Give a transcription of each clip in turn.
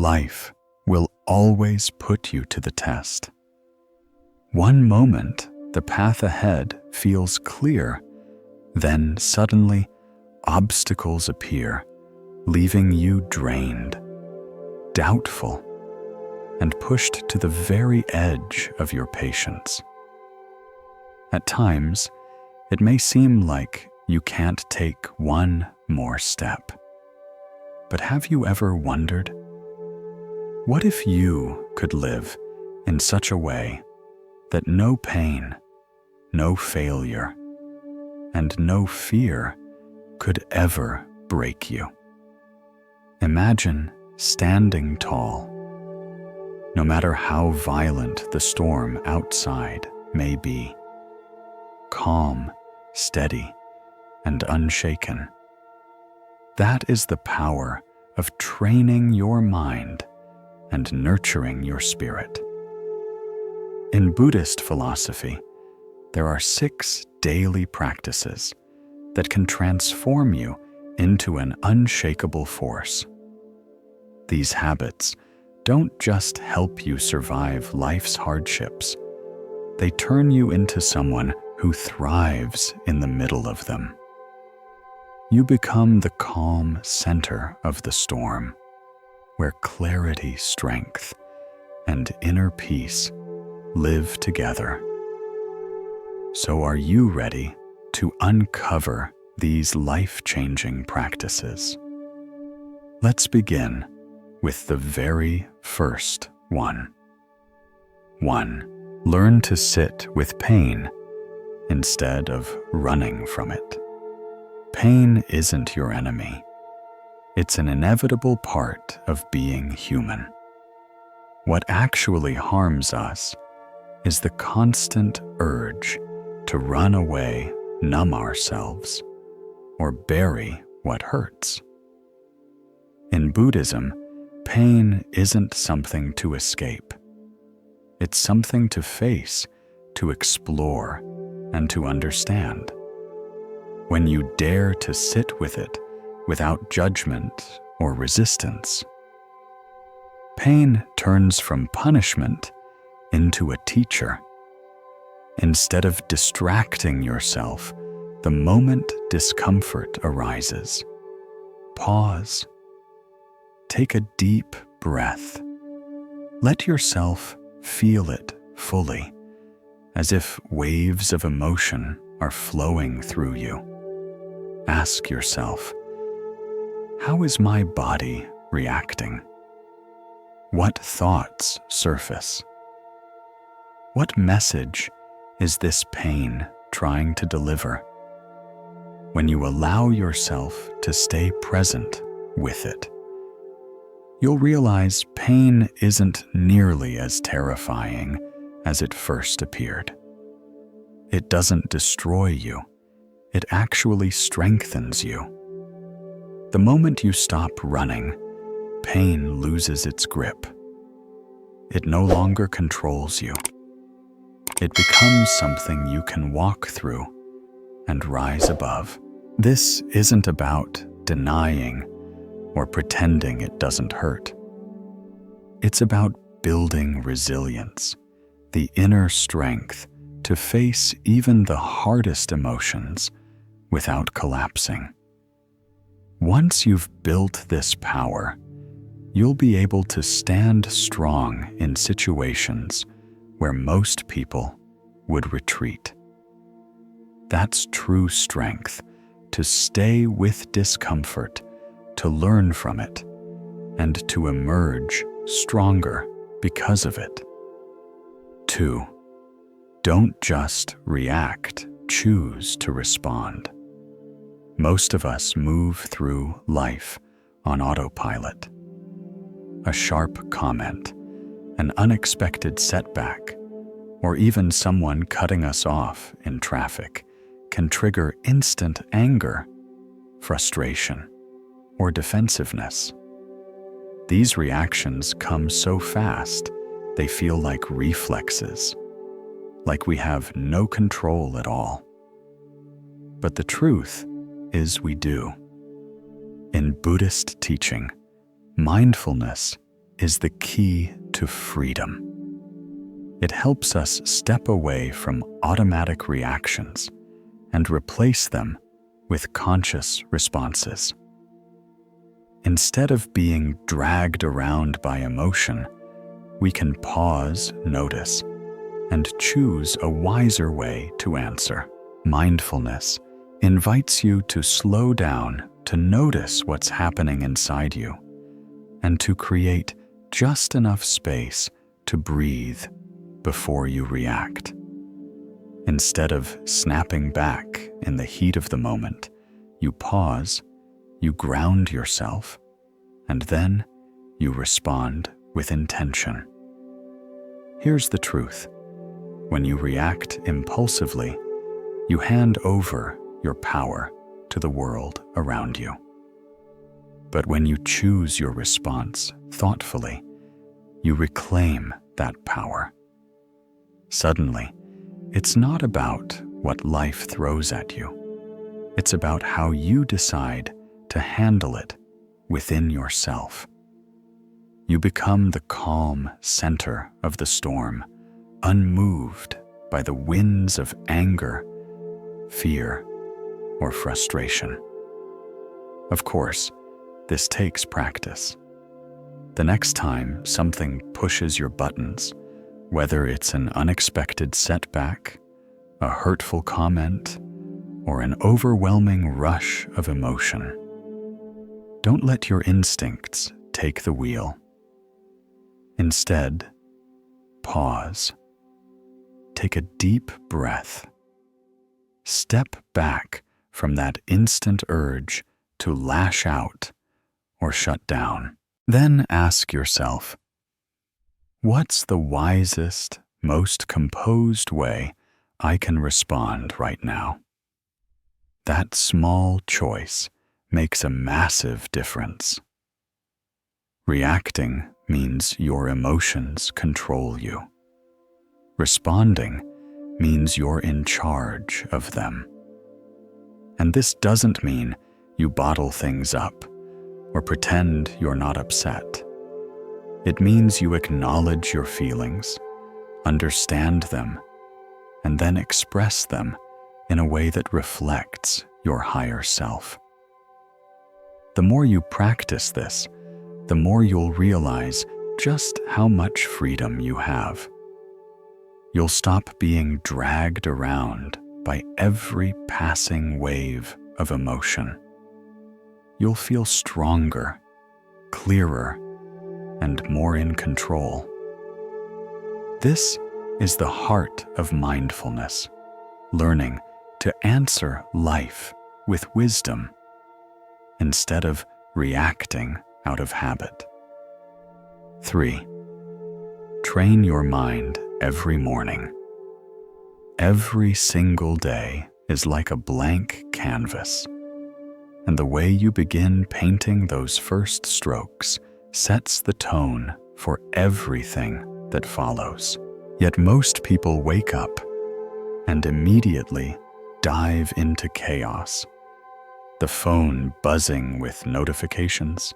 life will always put you to the test. One moment, the path ahead feels clear, then suddenly obstacles appear, leaving you drained, doubtful, and pushed to the very edge of your patience. At times, it may seem like you can't take one more step. But have you ever wondered, what if you could live in such a way that no pain, no failure, and no fear could ever break you? Imagine standing tall, no matter how violent the storm outside may be, calm, steady, and unshaken. That is the power of training your mind and nurturing your spirit. In Buddhist philosophy, there are 6 daily practices that can transform you into an unshakable force. These habits don't just help you survive life's hardships, they turn you into someone who thrives in the middle of them. You become the calm center of the storm, where clarity, strength, and inner peace live together. So are you ready to uncover these life-changing practices? Let's begin with the very first one. 1. Learn to sit with pain instead of running from it. Pain isn't your enemy. It's an inevitable part of being human. What actually harms us is the constant urge to run away, numb ourselves, or bury what hurts. In Buddhism, pain isn't something to escape. It's something to face, to explore, and to understand. When you dare to sit with it without judgment or resistance, pain turns from punishment into a teacher. Instead of distracting yourself the moment discomfort arises, pause. Take a deep breath. Let yourself feel it fully, as if waves of emotion are flowing through you. Ask yourself, how is my body reacting? What thoughts surface? What message is this pain trying to deliver? When you allow yourself to stay present with it, you'll realize pain isn't nearly as terrifying as it first appeared. It doesn't destroy you. It actually strengthens you. The moment you stop running, pain loses its grip. It no longer controls you. It becomes something you can walk through and rise above. This isn't about denying or pretending it doesn't hurt. It's about building resilience, the inner strength to face even the hardest emotions without collapsing. Once you've built this power, you'll be able to stand strong in situations where most people would retreat. That's true strength, to stay with discomfort, to learn from it, and to emerge stronger because of it. 2. Don't just react, choose to respond. Most of us move through life on autopilot. A sharp comment, an unexpected setback, or even someone cutting us off in traffic can trigger instant anger, frustration, or defensiveness. These reactions come so fast, they feel like reflexes, like we have no control at all. But the truth is we do. In Buddhist teaching, mindfulness is the key to freedom. It helps us step away from automatic reactions and replace them with conscious responses. Instead of being dragged around by emotion, we can pause, notice, and choose a wiser way to answer. Mindfulness invites you to slow down, to notice what's happening inside you, and to create just enough space to breathe before you react. Instead of snapping back in the heat of the moment, you pause, you ground yourself, and then you respond with intention. Here's the truth. When you react impulsively, you hand over your power to the world around you. But when you choose your response thoughtfully, you reclaim that power. Suddenly, it's not about what life throws at you. It's about how you decide to handle it within yourself. You become the calm center of the storm, unmoved by the winds of anger, fear, or frustration. Of course, this takes practice. The next time something pushes your buttons, whether it's an unexpected setback, a hurtful comment, or an overwhelming rush of emotion, don't let your instincts take the wheel. Instead, pause. Take a deep breath. Step back from that instant urge to lash out or shut down. Then ask yourself, what's the wisest, most composed way I can respond right now? That small choice makes a massive difference. Reacting means your emotions control you. Responding means you're in charge of them. And this doesn't mean you bottle things up or pretend you're not upset. It means you acknowledge your feelings, understand them, and then express them in a way that reflects your higher self. The more you practice this, the more you'll realize just how much freedom you have. You'll stop being dragged around by every passing wave of emotion. You'll feel stronger, clearer, and more in control. This is the heart of mindfulness, learning to answer life with wisdom instead of reacting out of habit. 3. Train your mind every morning. Every single day is like a blank canvas, and the way you begin painting those first strokes sets the tone for everything that follows. Yet most people wake up and immediately dive into chaos. The phone buzzing with notifications,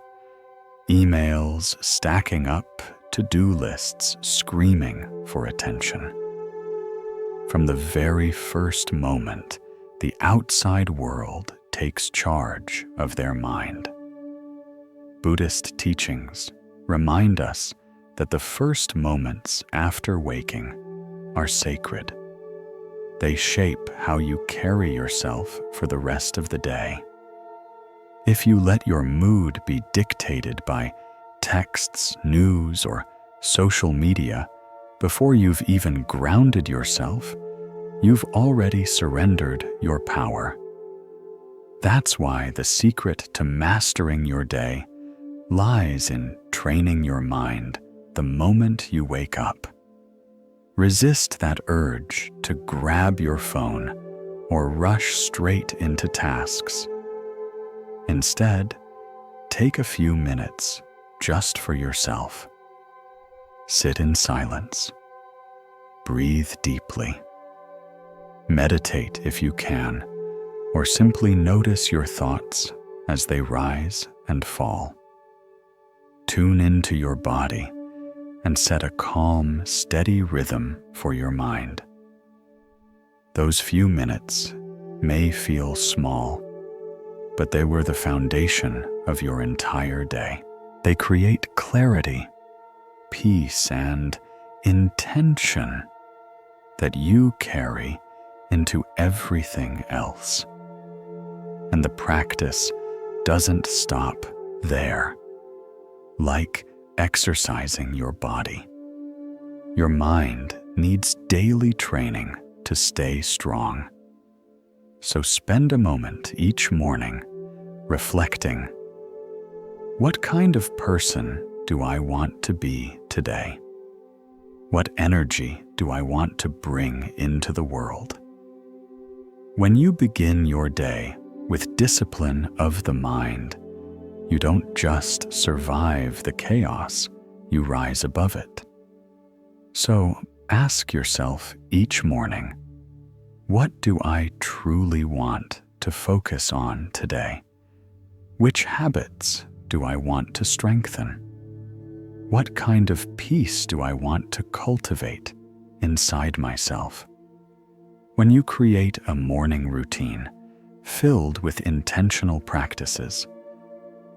emails stacking up, to-do lists screaming for attention. From the very first moment, the outside world takes charge of their mind. Buddhist teachings remind us that the first moments after waking are sacred. They shape how you carry yourself for the rest of the day. If you let your mood be dictated by texts, news, or social media before you've even grounded yourself, you've already surrendered your power. That's why the secret to mastering your day lies in training your mind the moment you wake up. Resist that urge to grab your phone or rush straight into tasks. Instead, take a few minutes just for yourself. Sit in silence. Breathe deeply. Meditate if you can, or simply notice your thoughts as they rise and fall. Tune into your body and set a calm, steady rhythm for your mind. Those few minutes may feel small, but they were the foundation of your entire day. They create clarity, peace, and intention that you carry into everything else. And the practice doesn't stop there. Like exercising your body, your mind needs daily training to stay strong. So spend a moment each morning reflecting, what kind of person do I want to be today? What energy do I want to bring into the world? When you begin your day with discipline of the mind, you don't just survive the chaos, you rise above it. So ask yourself each morning, what do I truly want to focus on today? Which habits do I want to strengthen? What kind of peace do I want to cultivate inside myself? When you create a morning routine filled with intentional practices,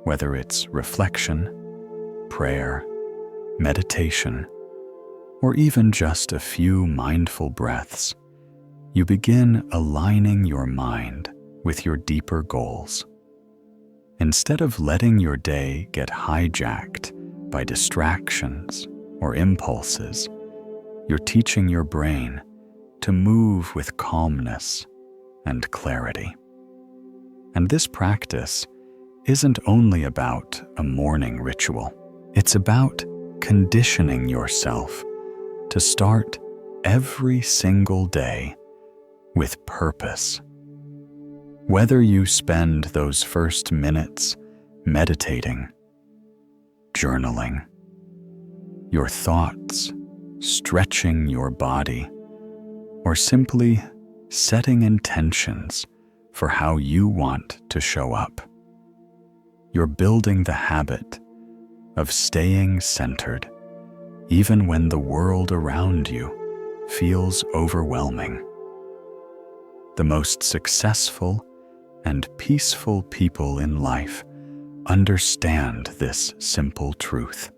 whether it's reflection, prayer, meditation, or even just a few mindful breaths, you begin aligning your mind with your deeper goals. Instead of letting your day get hijacked by distractions or impulses, you're teaching your brain to move with calmness and clarity. And this practice isn't only about a morning ritual. It's about conditioning yourself to start every single day with purpose. Whether you spend those first minutes meditating, journaling, your thoughts, stretching your body, or simply setting intentions for how you want to show up, you're building the habit of staying centered, even when the world around you feels overwhelming. The most successful and peaceful people in life understand this simple truth.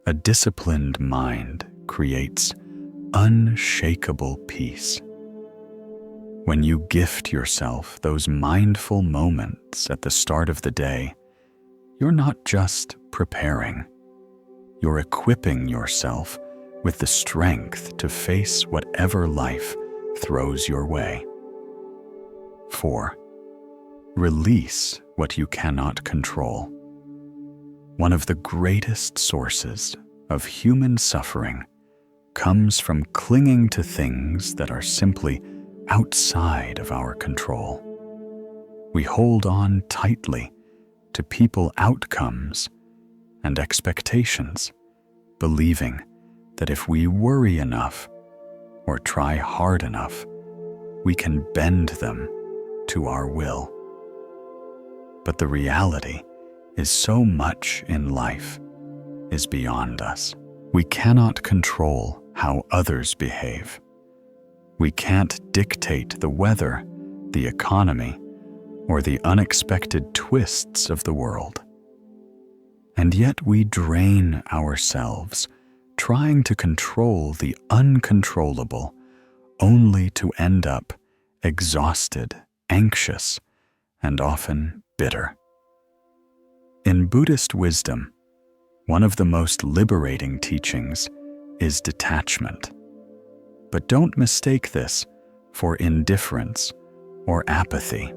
A disciplined mind creates unshakable peace. When you gift yourself those mindful moments at the start of the day, you're not just preparing, you're equipping yourself with the strength to face whatever life throws your way. 4. Release what you cannot control. One of the greatest sources of human suffering comes from clinging to things that are simply outside of our control. We hold on tightly to people, outcomes, and expectations, believing that if we worry enough or try hard enough, we can bend them to our will. But the reality is so much in life is beyond us. We cannot control how others behave. We can't dictate the weather, the economy, or the unexpected twists of the world. And yet we drain ourselves trying to control the uncontrollable, only to end up exhausted, anxious, and often bitter. In Buddhist wisdom, one of the most liberating teachings is detachment. But don't mistake this for indifference or apathy.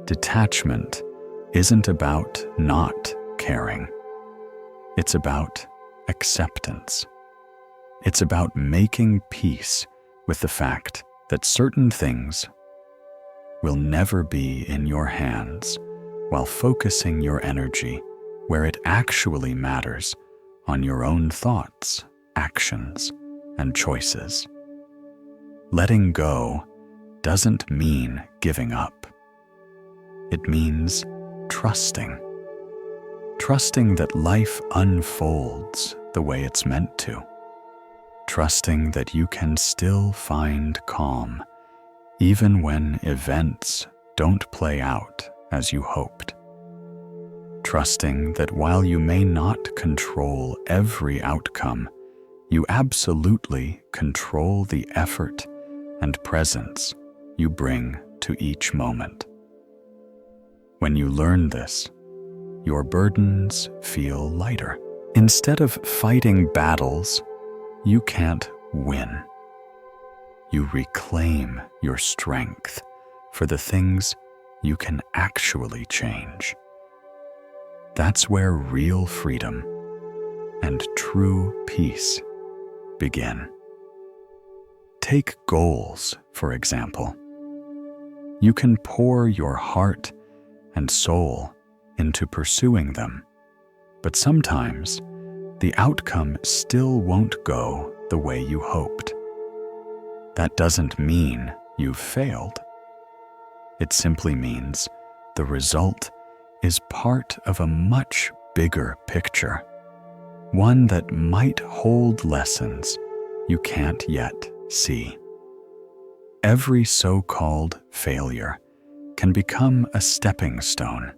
Detachment isn't about not caring. It's about acceptance. It's about making peace with the fact that certain things will never be in your hands, while focusing your energy where it actually matters, on your own thoughts, actions, and choices. Letting go doesn't mean giving up. It means trusting. trusting that life unfolds the way it's meant to, trusting that you can still find calm even when events don't play out as you hoped, trusting that while you may not control every outcome, you absolutely control the effort and presence you bring to each moment. When you learn this, your burdens feel lighter. Instead of fighting battles you can't win, you reclaim your strength for the things you can actually change. That's where real freedom and true peace begin. Take goals, for example. You can pour your heart and soul into pursuing them, but sometimes the outcome still won't go the way you hoped. That doesn't mean you've failed. It simply means the result is part of a much bigger picture, one that might hold lessons you can't yet see. Every so-called failure can become a stepping stone,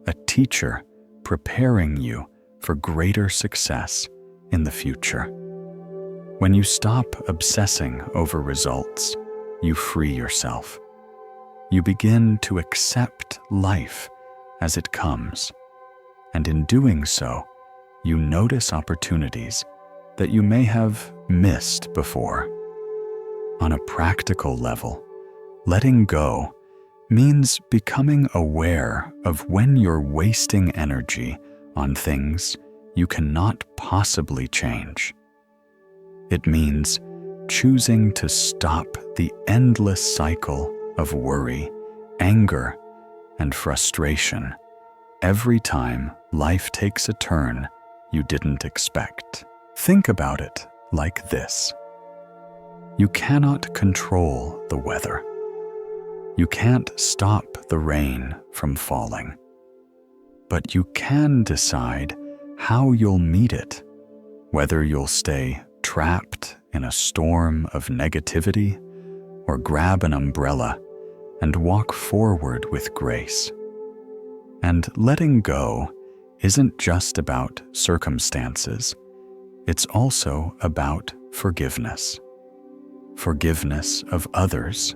a teacher preparing you for greater success in the future. When you stop obsessing over results, you free yourself. You begin to accept life as it comes, and in doing so, you notice opportunities that you may have missed before. On a practical level, letting go means becoming aware of when you're wasting energy on things you cannot possibly change. It means choosing to stop the endless cycle of worry, anger, and frustration every time life takes a turn you didn't expect. Think about it like this. You cannot control the weather. You can't stop the rain from falling. But you can decide how you'll meet it, whether you'll stay trapped in a storm of negativity or grab an umbrella and walk forward with grace. And letting go isn't just about circumstances. It's also about forgiveness. Forgiveness of others,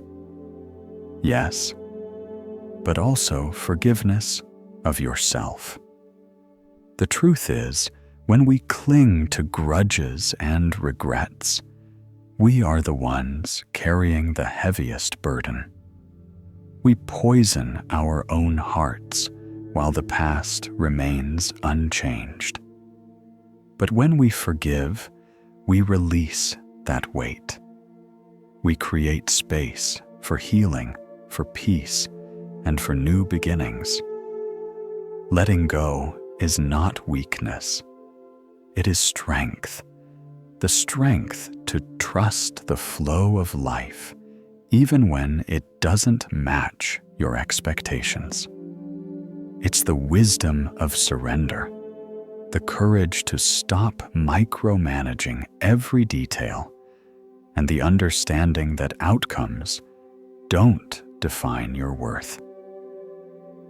yes, but also forgiveness of yourself. The truth is, when we cling to grudges and regrets, we are the ones carrying the heaviest burden. We poison our own hearts while the past remains unchanged. But when we forgive, we release that weight. We create space for healing, for peace, and for new beginnings. Letting go is not weakness. It is strength. The strength to trust the flow of life, even when it doesn't match your expectations. It's the wisdom of surrender, the courage to stop micromanaging every detail, and the understanding that outcomes don't define your worth.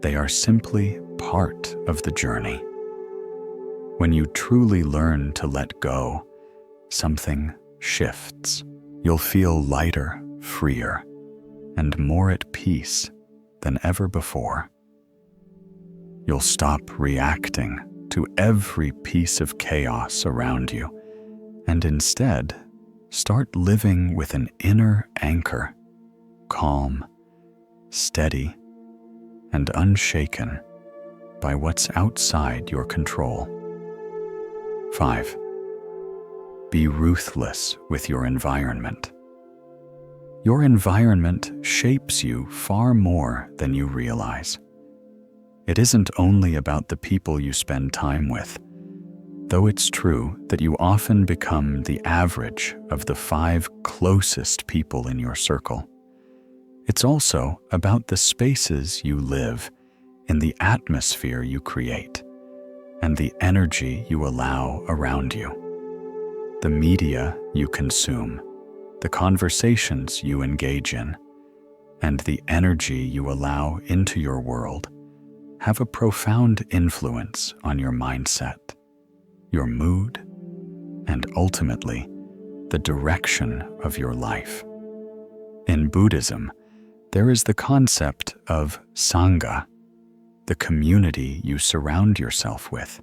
They are simply part of the journey. When you truly learn to let go, something shifts. You'll feel lighter, freer, and more at peace than ever before. You'll stop reacting to every piece of chaos around you, and instead start living with an inner anchor, calm, steady, and unshaken by what's outside your control. 5. Be ruthless with your environment. Your environment shapes you far more than you realize. It isn't only about the people you spend time with, though it's true that you often become the average of the 5 closest people in your circle. It's also about the spaces you live in, the atmosphere you create, and the energy you allow around you. The media you consume, the conversations you engage in, and the energy you allow into your world have a profound influence on your mindset, your mood, and ultimately, the direction of your life. In Buddhism, there is the concept of Sangha, the community you surround yourself with.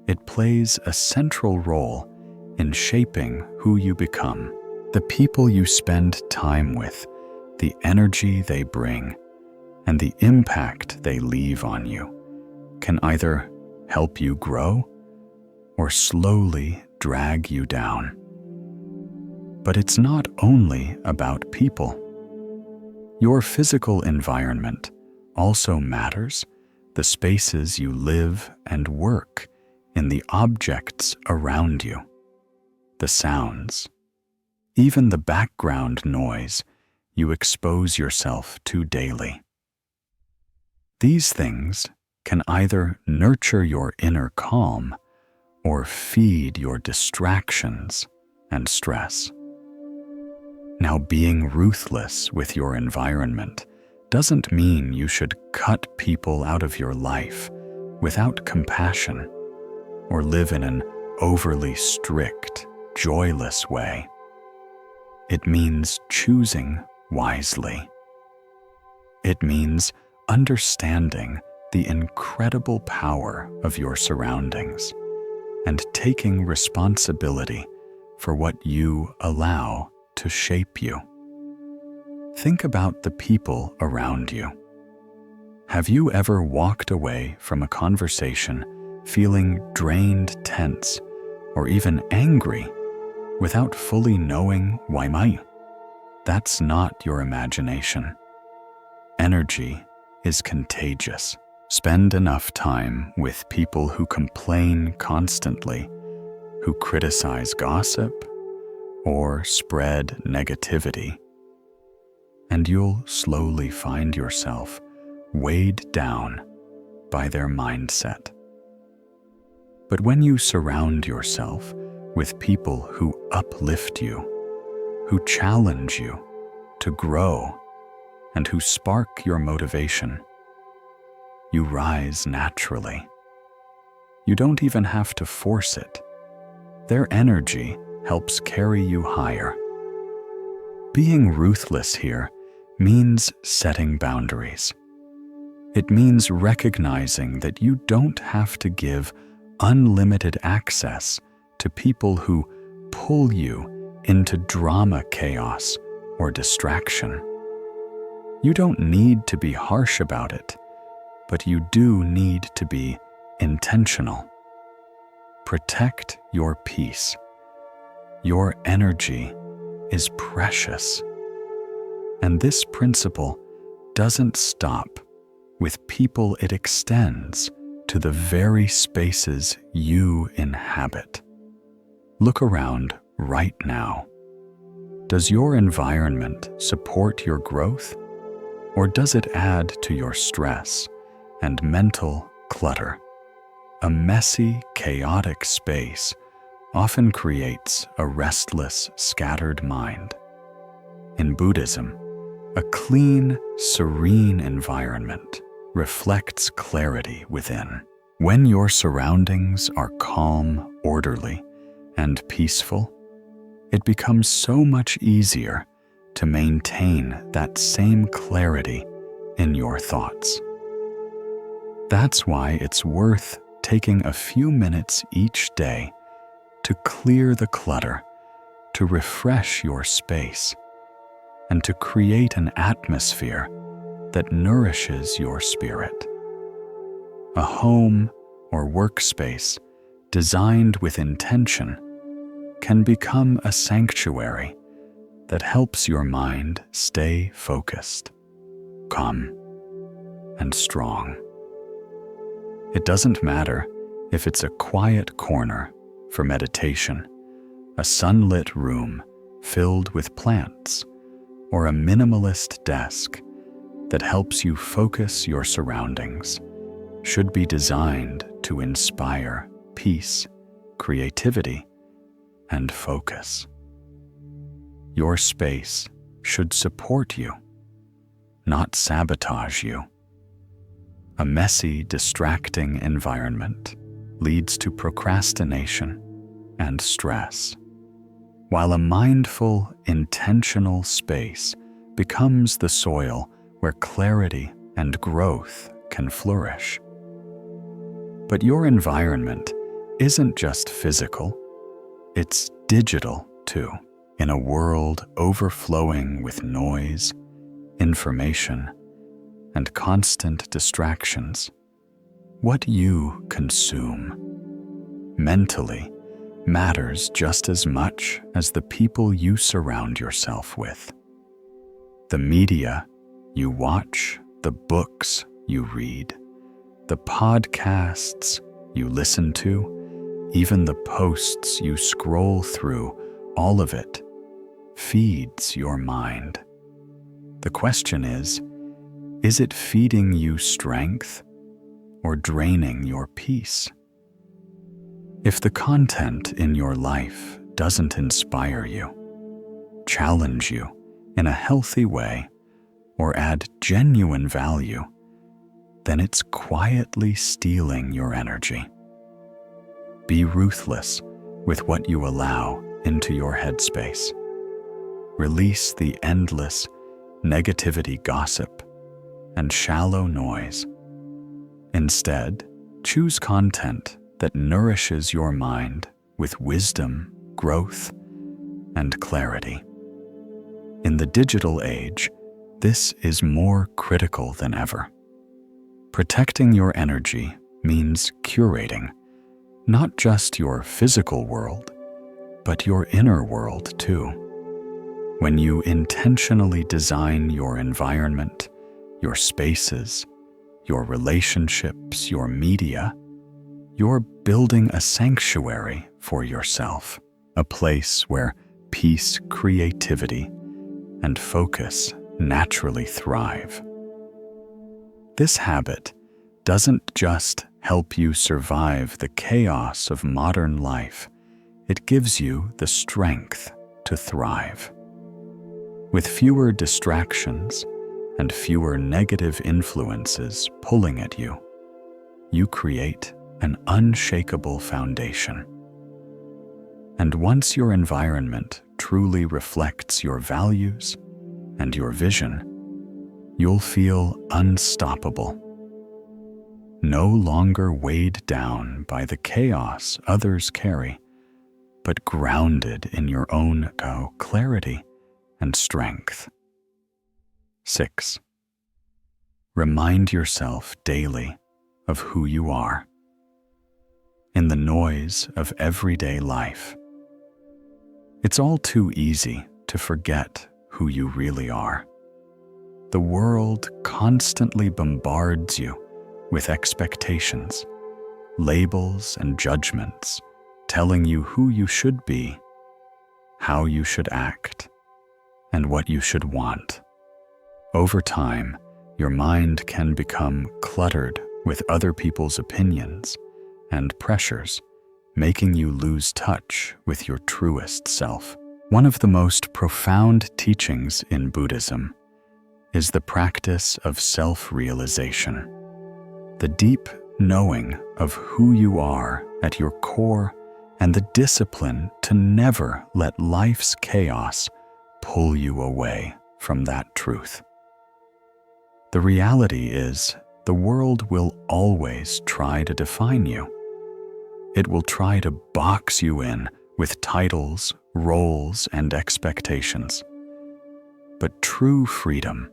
It plays a central role in shaping who you become. The people you spend time with, the energy they bring, and the impact they leave on you can either help you grow or slowly drag you down. But it's not only about people. Your physical environment also matters, the spaces you live and work in, the objects around you, the sounds, even the background noise you expose yourself to daily. These things can either nurture your inner calm or feed your distractions and stress. Now, being ruthless with your environment doesn't mean you should cut people out of your life without compassion or live in an overly strict, joyless way. It means choosing wisely. It means understanding the incredible power of your surroundings and taking responsibility for what you allow to shape you. Think about the people around you. Have you ever walked away from a conversation feeling drained, tense, or even angry without fully knowing why? That's not your imagination. Energy is contagious. Spend enough time with people who complain constantly, who criticize gossip, or spread negativity, and you'll slowly find yourself weighed down by their mindset. But when you surround yourself with people who uplift you, who challenge you to grow, and who spark your motivation, you rise naturally. You don't even have to force it. Their energy helps carry you higher. Being ruthless here means setting boundaries. It means recognizing that you don't have to give unlimited access to people who pull you into drama, chaos, or distraction. You don't need to be harsh about it, but you do need to be intentional. Protect your peace. Your energy is precious. And this principle doesn't stop with people, it extends to the very spaces you inhabit. Look around right now. Does your environment support your growth, or does it add to your stress and mental clutter? A messy, chaotic space often creates a restless, scattered mind. In Buddhism, a clean, serene environment reflects clarity within. When your surroundings are calm, orderly, and peaceful, it becomes so much easier to maintain that same clarity in your thoughts. That's why it's worth taking a few minutes each day to clear the clutter, to refresh your space, and to create an atmosphere that nourishes your spirit. A home or workspace designed with intention can become a sanctuary that helps your mind stay focused, calm, and strong. It doesn't matter if it's a quiet corner for meditation, a sunlit room filled with plants, or a minimalist desk that helps you focus. Your surroundings should be designed to inspire peace, creativity, and focus. Your space should support you, not sabotage you. A messy, distracting environment leads to procrastination and stress, while a mindful, intentional space becomes the soil where clarity and growth can flourish. But your environment isn't just physical, it's digital too. In a world overflowing with noise, information, and constant distractions, what you consume mentally matters just as much as the people you surround yourself with. The media you watch, the books you read, the podcasts you listen to, even the posts you scroll through, all of it feeds your mind. The question is it feeding you strength or draining your peace? If the content in your life doesn't inspire you, challenge you in a healthy way, or add genuine value, then it's quietly stealing your energy. Be ruthless with what you allow into your headspace. Release the endless negativity gossip and shallow noise. Instead, choose content that nourishes your mind with wisdom, growth, and clarity. In the digital age, this is more critical than ever. Protecting your energy means curating not just your physical world, but your inner world too. When you intentionally design your environment, your spaces, your relationships, your media, you're building a sanctuary for yourself, a place where peace, creativity, and focus naturally thrive. This habit doesn't just help you survive the chaos of modern life, it gives you the strength to thrive. With fewer distractions and fewer negative influences pulling at you, you create an unshakable foundation. And once your environment truly reflects your values and your vision, you'll feel unstoppable. No longer weighed down by the chaos others carry, but grounded in your own clarity and strength. 6. Remind yourself daily of who you are. In the noise of everyday life, it's all too easy to forget who you really are. The world constantly bombards you with expectations, labels, and judgments, telling you who you should be, how you should act, and what you should want. Over time, your mind can become cluttered with other people's opinions and pressures, making you lose touch with your truest self. One of the most profound teachings in Buddhism is the practice of self-realization, the deep knowing of who you are at your core and the discipline to never let life's chaos pull you away from that truth. The reality is, the world will always try to define you. It will try to box you in with titles, roles, and expectations. But true freedom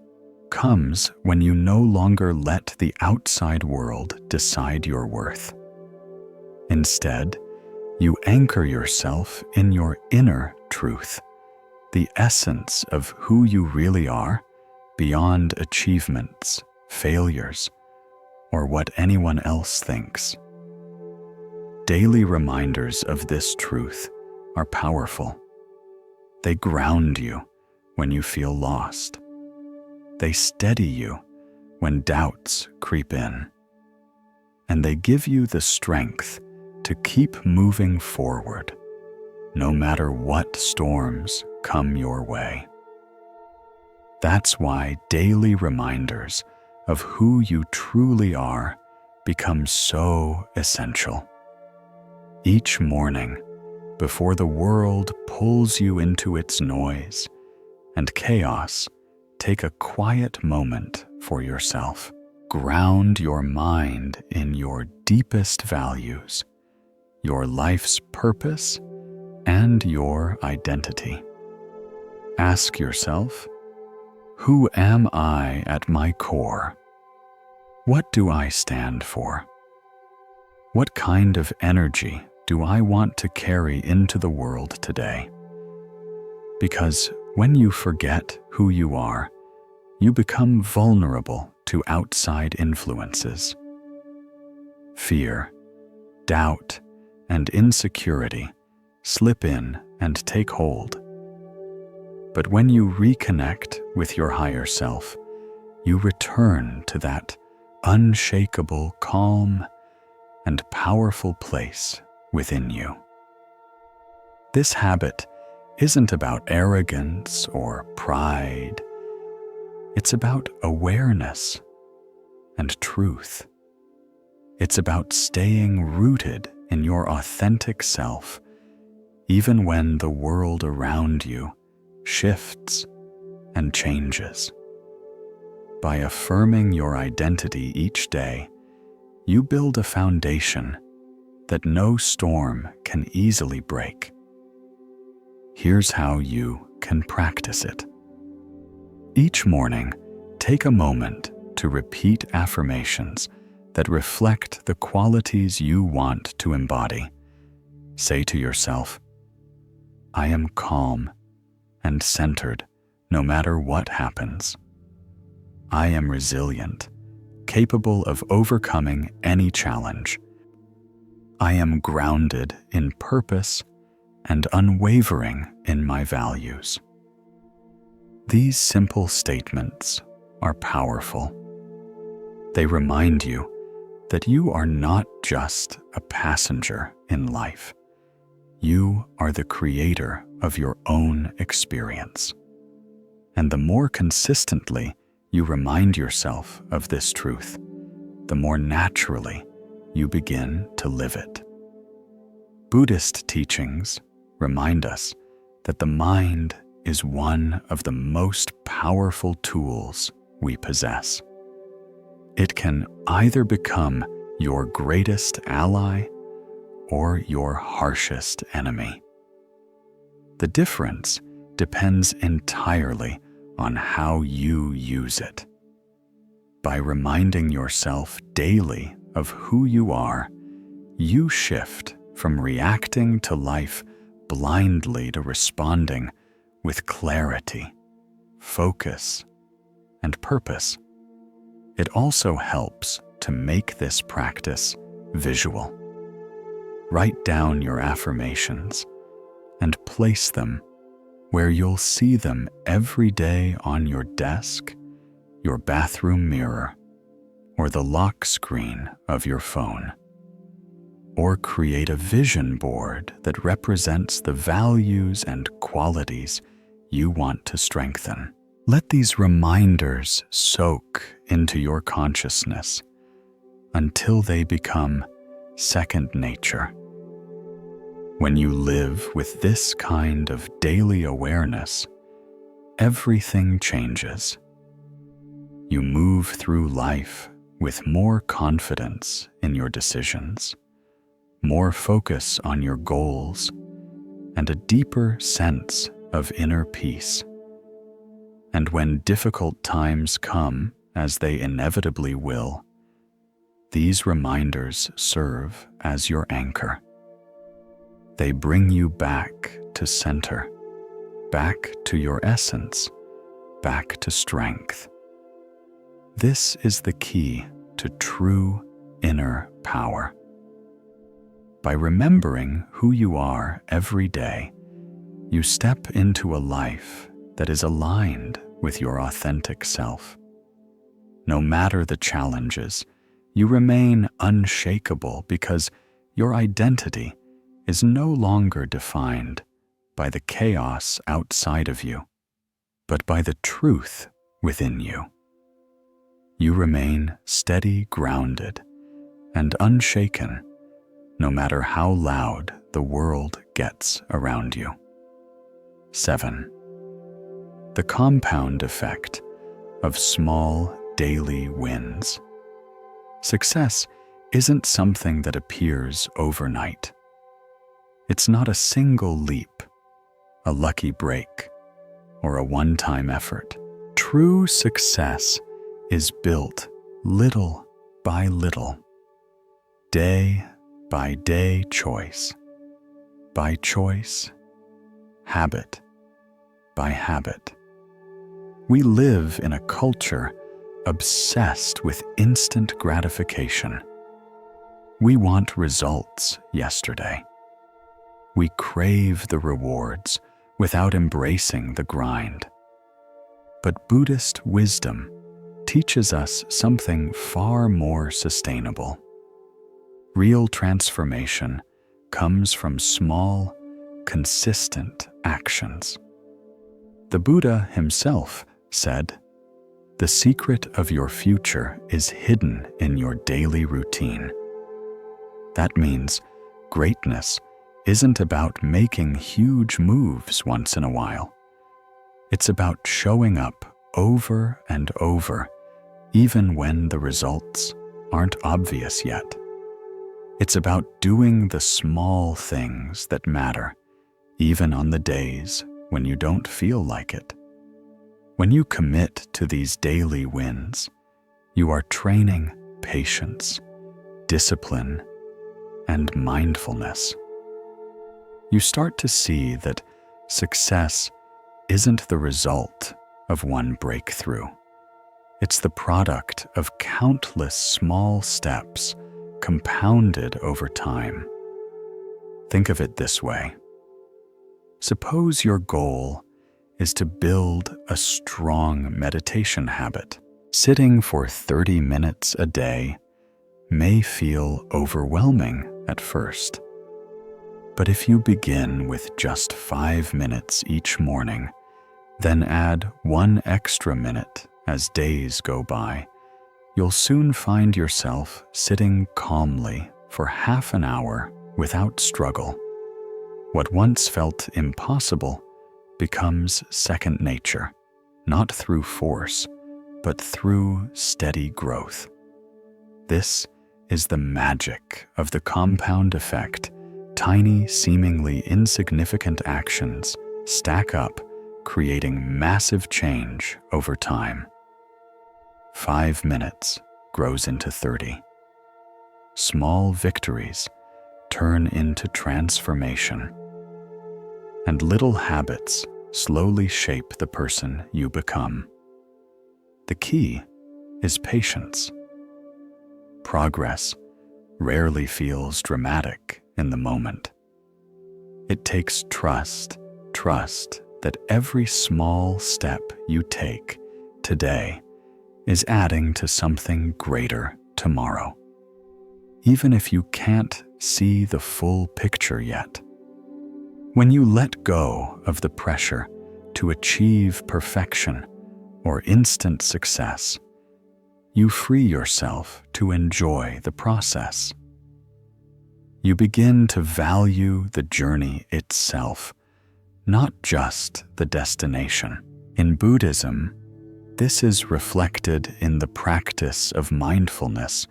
comes when you no longer let the outside world decide your worth. Instead, you anchor yourself in your inner truth, the essence of who you really are, beyond achievements, failures, or what anyone else thinks. Daily reminders of this truth are powerful. They ground you when you feel lost. They steady you when doubts creep in. and they give you the strength to keep moving forward, no matter what storms come your way. That's why daily reminders of who you truly are become so essential. Each morning, before the world pulls you into its noise and chaos, take a quiet moment for yourself. Ground your mind in your deepest values, your life's purpose, and your identity. Ask yourself, who am I at my core? What do I stand for? What kind of energy do I want to carry into the world today? Because when you forget who you are, you become vulnerable to outside influences. Fear, doubt, and insecurity slip in and take hold. But when you reconnect with your higher self, you return to that unshakable, calm, and powerful place within you. This habit isn't about arrogance or pride. It's about awareness and truth. It's about staying rooted in your authentic self, even when the world around you shifts and changes. By affirming your identity each day, you build a foundation that no storm can easily break. Here's how you can practice it. Each morning, take a moment to repeat affirmations that reflect the qualities you want to embody. Say to yourself, I am calm and centered no matter what happens. I am resilient, capable of overcoming any challenge. I am grounded in purpose and unwavering in my values. These simple statements are powerful. They remind you that you are not just a passenger in life. You are the creator of your own experience. And the more consistently you remind yourself of this truth, the more naturally you begin to live it. Buddhist teachings remind us that the mind is one of the most powerful tools we possess. It can either become your greatest ally or your harshest enemy. The difference depends entirely on how you use it. By reminding yourself daily of who you are, you shift from reacting to life blindly to responding with clarity, focus, and purpose. It also helps to make this practice visual. Write down your affirmations and place them where you'll see them every day on your desk, your bathroom mirror, or the lock screen of your phone. Or create a vision board that represents the values and qualities you want to strengthen. Let these reminders soak into your consciousness until they become second nature. When you live with this kind of daily awareness, everything changes. You move through life with more confidence in your decisions, more focus on your goals, and a deeper sense of inner peace. And when difficult times come, as they inevitably will, these reminders serve as your anchor. They bring you back to center, back to your essence, back to strength. This is the key to true inner power. By remembering who you are every day, you step into a life that is aligned with your authentic self. No matter the challenges, You remain unshakable because your identity is no longer defined by the chaos outside of you, but by the truth within you. You remain steady, grounded, and unshaken, no matter how loud the world gets around you. 7. The compound effect of small daily wins. Success isn't something that appears overnight. It's not a single leap, a lucky break, or a one-time effort. True success is built little by little, day by day, choice by choice, habit by habit. We live in a culture obsessed with instant gratification. We want results yesterday. We crave the rewards without embracing the grind. But Buddhist wisdom teaches us something far more sustainable. Real transformation comes from small, consistent actions. The Buddha himself said, "The secret of your future is hidden in your daily routine." That means greatness isn't about making huge moves once in a while. It's about showing up over and over, even when the results aren't obvious yet. It's about doing the small things that matter, even on the days when you don't feel like it. When you commit to these daily wins, you are training patience, discipline, and mindfulness. You start to see that success isn't the result of one breakthrough. It's the product of countless small steps compounded over time. Think of it this way. Suppose your goal is to build a strong meditation habit. Sitting for 30 minutes a day may feel overwhelming at first. But if you begin with just 5 minutes each morning, then add 1 extra minute as days go by, you'll soon find yourself sitting calmly for half an hour without struggle. What once felt impossible becomes second nature, not through force, but through steady growth. This is the magic of the compound effect. Tiny, seemingly insignificant actions stack up, creating massive change over time. 5 minutes grows into 30. Small victories turn into transformation. And little habits slowly shape the person you become. The key is patience. Progress rarely feels dramatic in the moment. It takes trust that every small step you take today is adding to something greater tomorrow. Even if you can't see the full picture yet. When you let go of the pressure to achieve perfection or instant success, you free yourself to enjoy the process. You begin to value the journey itself, not just the destination. In Buddhism, this is reflected in the practice of mindfulness,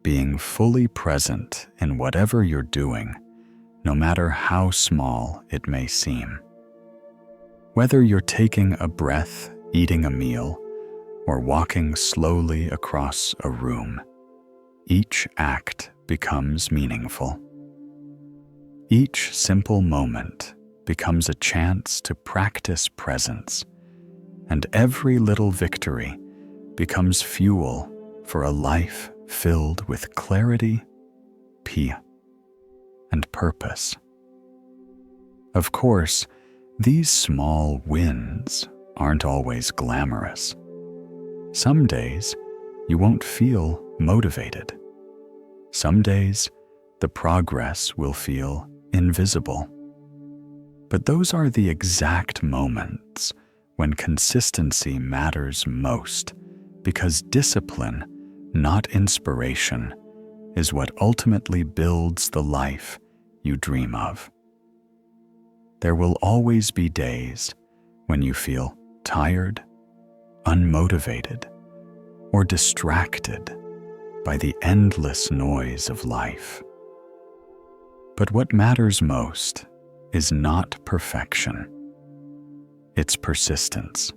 being fully present in whatever you're doing, no matter how small it may seem. Whether you're taking a breath, eating a meal, or walking slowly across a room, each act becomes meaningful. Each simple moment becomes a chance to practice presence, and every little victory becomes fuel for a life filled with clarity, peace, and purpose. Of course, these small wins aren't always glamorous. Some days you won't feel motivated, Some days, the progress will feel invisible. But those are the exact moments when consistency matters most, because discipline, not inspiration, is what ultimately builds the life you dream of. There will always be days when you feel tired, unmotivated, or distracted by the endless noise of life. But what matters most is not perfection. It's persistence.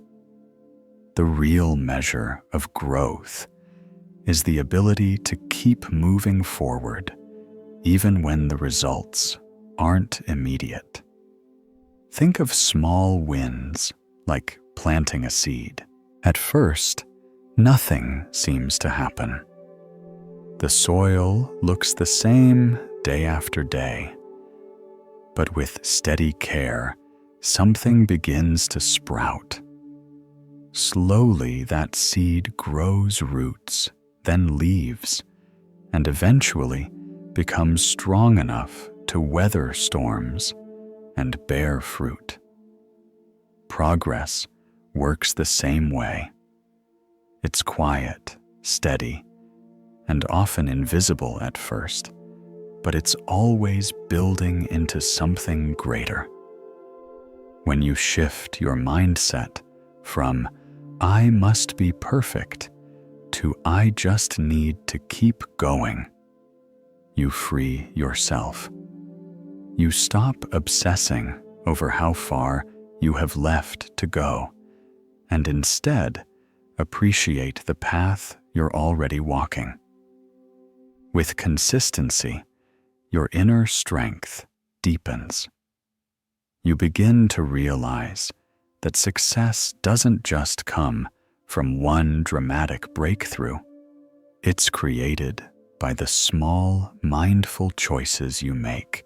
The real measure of growth is the ability to keep moving forward even when the results aren't immediate. Think of small wins like planting a seed. At first, nothing seems to happen. The soil looks the same day after day. But with steady care, something begins to sprout. Slowly, that seed grows roots, then leaves, and eventually becomes strong enough to weather storms and bear fruit. Progress works the same way. It's quiet, steady, and often invisible at first, but it's always building into something greater. When you shift your mindset from "I must be perfect" to "I just need to keep going," you free yourself. You stop obsessing over how far you have left to go, and instead appreciate the path you're already walking. With consistency, your inner strength deepens. You begin to realize that success doesn't just come from one dramatic breakthrough. It's created by the small, mindful choices you make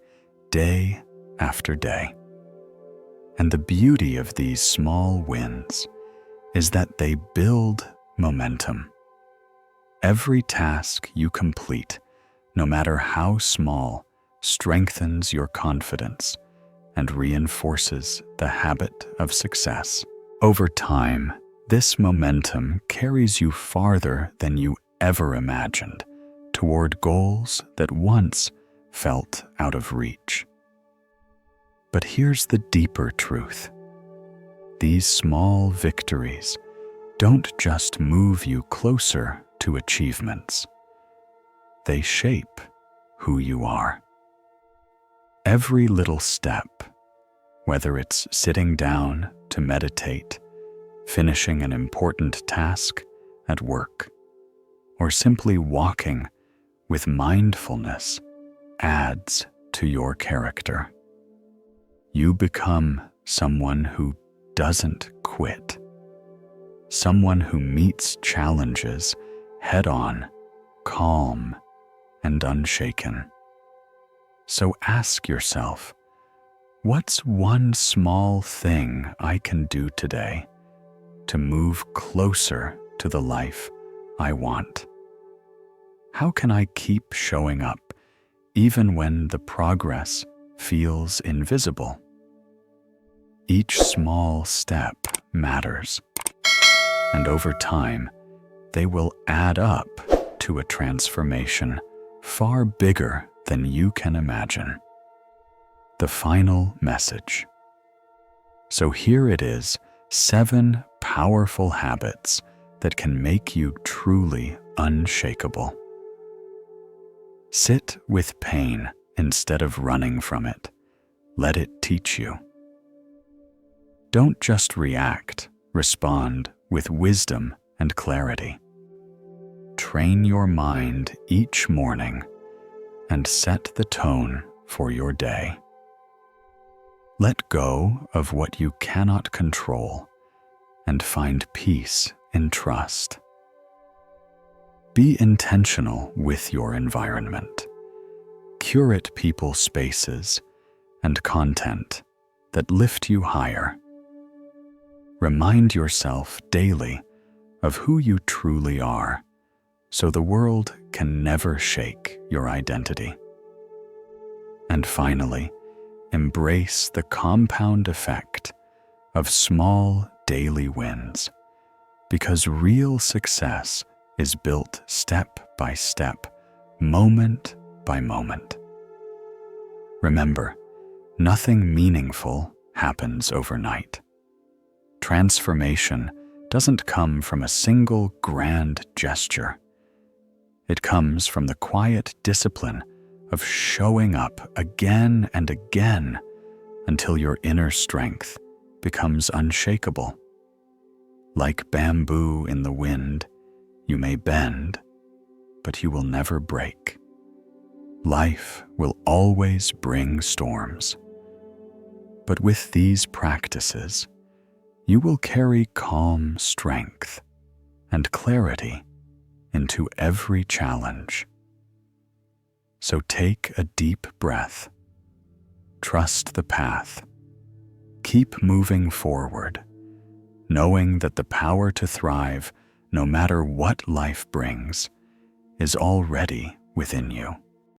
day after day. And the beauty of these small wins is that they build momentum. Every task you complete, no matter how small, strengthens your confidence and reinforces the habit of success. Over time, this momentum carries you farther than you ever imagined toward goals that once felt out of reach. But here's the deeper truth. These small victories don't just move you closer to achievements. They shape who you are. Every little step, whether it's sitting down to meditate, finishing an important task at work, or simply walking with mindfulness, adds to your character. You become someone who doesn't quit, someone who meets challenges head-on, calm, and unshaken. So ask yourself, what's one small thing I can do today to move closer to the life I want? How can I keep showing up even when the progress feels invisible? Each small step matters, and over time, they will add up to a transformation far bigger than you can imagine. The final message. So here it is, 7 powerful habits that can make you truly unshakable. Sit with pain instead of running from it. Let it teach you. Don't just react, respond with wisdom and clarity. Train your mind each morning and set the tone for your day. Let go of what you cannot control and find peace in trust. Be intentional with your environment. Curate people, spaces, and content that lift you higher. Remind yourself daily of who you truly are so the world can never shake your identity. And finally, embrace the compound effect of small daily wins, because real success is built step by step, moment by moment. Remember, nothing meaningful happens overnight. Transformation doesn't come from a single grand gesture. It comes from the quiet discipline of showing up again and again until your inner strength becomes unshakable. Like bamboo in the wind, you may bend, but you will never break. Life will always bring storms. But with these practices, you will carry calm strength and clarity into every challenge. So take a deep breath. Trust the path. Keep moving forward, knowing that the power to thrive, no matter what life brings, is already within you.